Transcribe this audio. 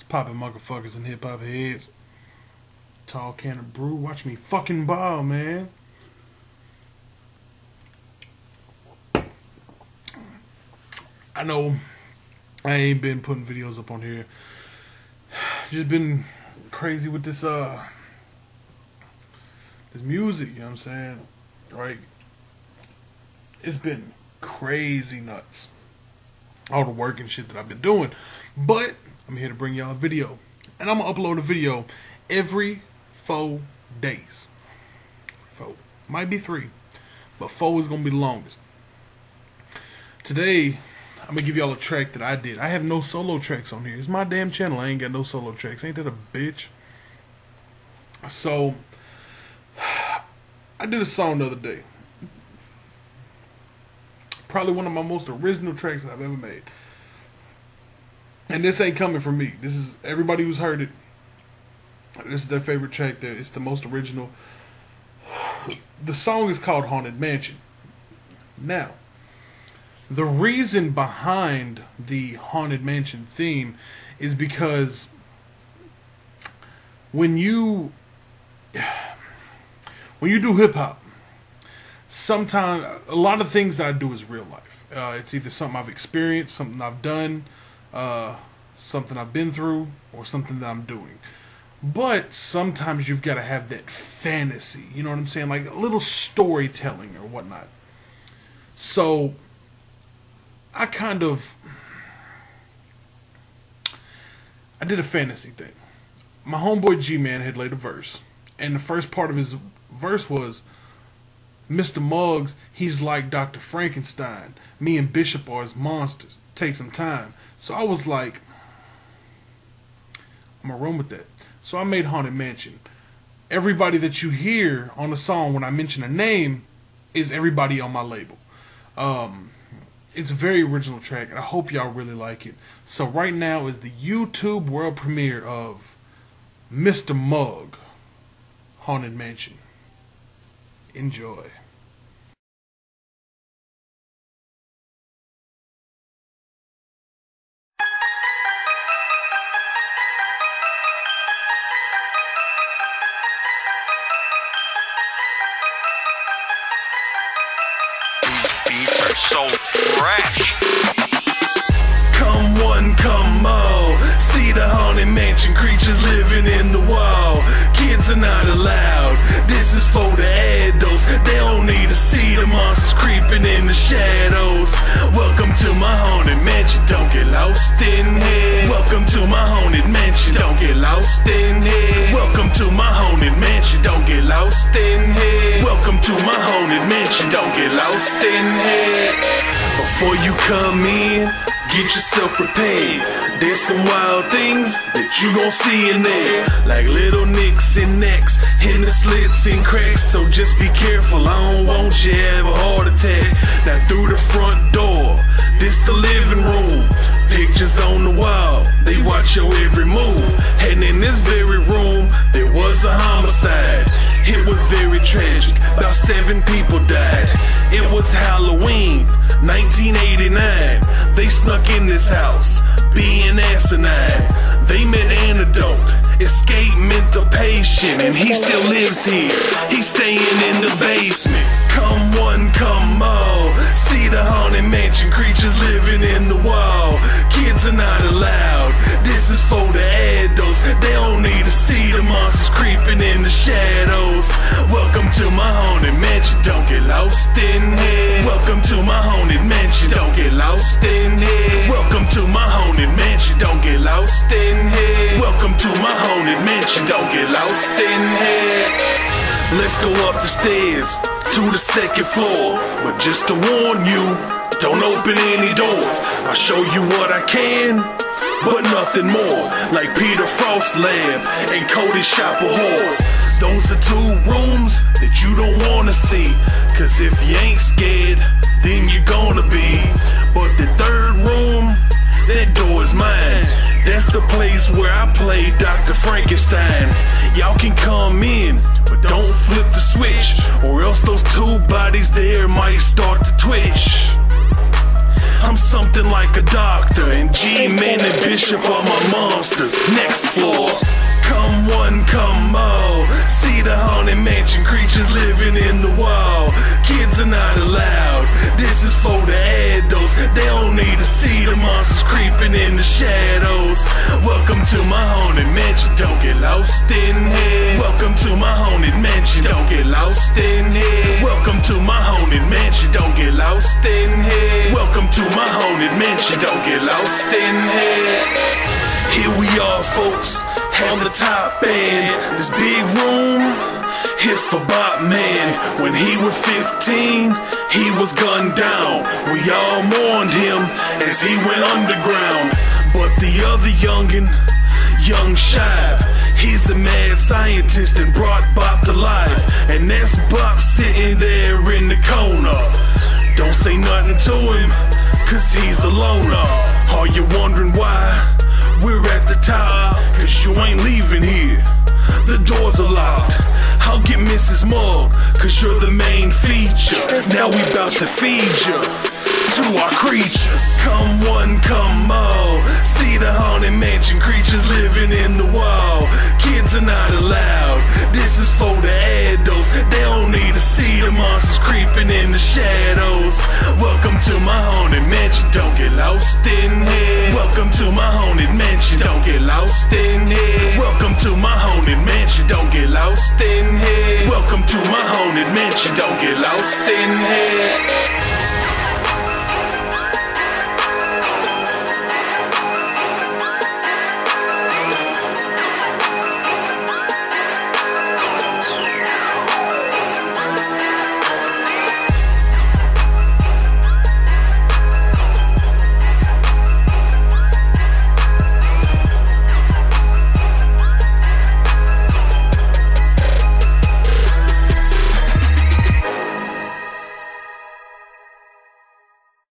Poppin' motherfuckers and hip hop heads. Tall can of brew. Watch me fucking ball, man. I know I ain't been putting videos up on here. Just been crazy with this this music, you know what I'm saying? Right? It's been crazy nuts. All the work and shit that I've been doing. But I'm here to bring y'all a video. And I'm gonna upload a video every 4 days. 4. Might be 3. But 4 is gonna be the longest. Today, I'm gonna give y'all a track that I did. I have no solo tracks on here. It's my damn channel. I ain't got no solo tracks. Ain't that a bitch? So, I did a song the other day. Probably one of my most original tracks that I've ever made. And this ain't coming from me. This is everybody who's heard it. This is their favorite track. It's the most original. The song is called Haunted Mansion. Now, the reason behind the Haunted Mansion theme is because when you do hip hop, sometimes a lot of things that I do is real life. It's either something I've experienced, something I've done, something I've been through, or something that I'm doing. But sometimes you've got to have that fantasy, you know what I'm saying? Like a little storytelling or whatnot. So I did a fantasy thing. My homeboy G-Man had laid a verse, and the first part of his verse was, Mr. Muggs, he's like Dr. Frankenstein. Me and Bishop are his monsters. Take some time. So I was like, I'm gonna run with that. So I made Haunted Mansion. Everybody that you hear on the song when I mention a name is everybody on my label. It's a very original track, and I hope y'all really like it. So right now is the YouTube world premiere of Mr. Mugg, Haunted Mansion. Enjoy. So fresh. Come one, come all. See the haunted mansion, creatures living in the wall. Kids are not allowed. This is for the adults. They don't need to see the monsters creeping in the shadows. Welcome to my haunted mansion. Don't get lost in here. Welcome to my haunted mansion. Don't get lost in here. Welcome to my haunted mansion. Don't get lost in here. Welcome to my haunted mansion. Don't get lost in here. Before you come in, get yourself prepared. There's some wild things that you gon' see in there, like little nicks and necks, in the slits and cracks. So just be careful, I don't want you to have a heart attack. Now through the front door, this the living room. Pictures on the wall, they watch your every move. And in this very room, there was a homicide. It was very tragic, about 7 people died. It was Halloween, 1989. They snuck in this house, being asinine. They met Antidote, escape mental patient, and he still lives here. He's staying in the basement. Come one, come all. See the haunted mansion, creatures living in the wall. Kids are not allowed. This is for the adults. They don't need to see the monsters creeping in the shadows. Welcome to my haunted mansion. Don't get lost in here. Welcome to my haunted mansion. Don't get lost in here. Welcome to my haunted mansion. Don't get lost in here. Welcome to my haunted mansion. Don't get lost in here. Let's go up the stairs to the 2nd floor. But just to warn you, don't open any doors. I'll show you what I can, but nothing more. Like Peter Frost's lab and Cody's shop of horrors. Those are 2 rooms that you don't wanna see, cause if you ain't scared, then you're gonna be. But the 3rd room, that door is mine. That's the place where I play Dr. Frankenstein. Y'all can come in, but don't flip the switch, or else those 2 bodies there might start to twitch. I'm something like a doctor, and G-Man and Bishop are my monsters. Next floor. Come one, come all. See the haunted mansion, creatures living in the wall. Kids are not allowed. This is for the adults. They don't need to see the monsters creeping in the shadows. Welcome to my haunted mansion. Don't get lost in here. Welcome to my haunted mansion. Don't get lost in here. Welcome to my haunted mansion. Don't get lost in here. Welcome to my haunted mansion. Don't get lost in here. Here we are, folks, on the top end. This big room is for Bob Man. When he was 15, he was gunned down. We all mourned him as he went underground. But the other youngin', young Shive, he's a mad scientist and brought Bob to life. And that's Bob sitting there in the corner. Don't say nothing to him, cause he's a loner. Are you wondering why we're at the top? Cause you ain't leaving here, the doors are locked. I'll get Mrs. Mugg, cause you're the main feature. Now we bout to feed you to our creatures. Come one, come all. See the haunted mansion, creatures living in the wall. Kids are not allowed. This is for the adults. They don't need to see the monsters creeping in the shadows. Welcome to my haunted mansion. Don't get lost in here. Welcome to my haunted mansion. Don't get lost in here. Welcome to my haunted mansion. Don't get lost in here. Welcome to my haunted mansion. Don't get lost in here.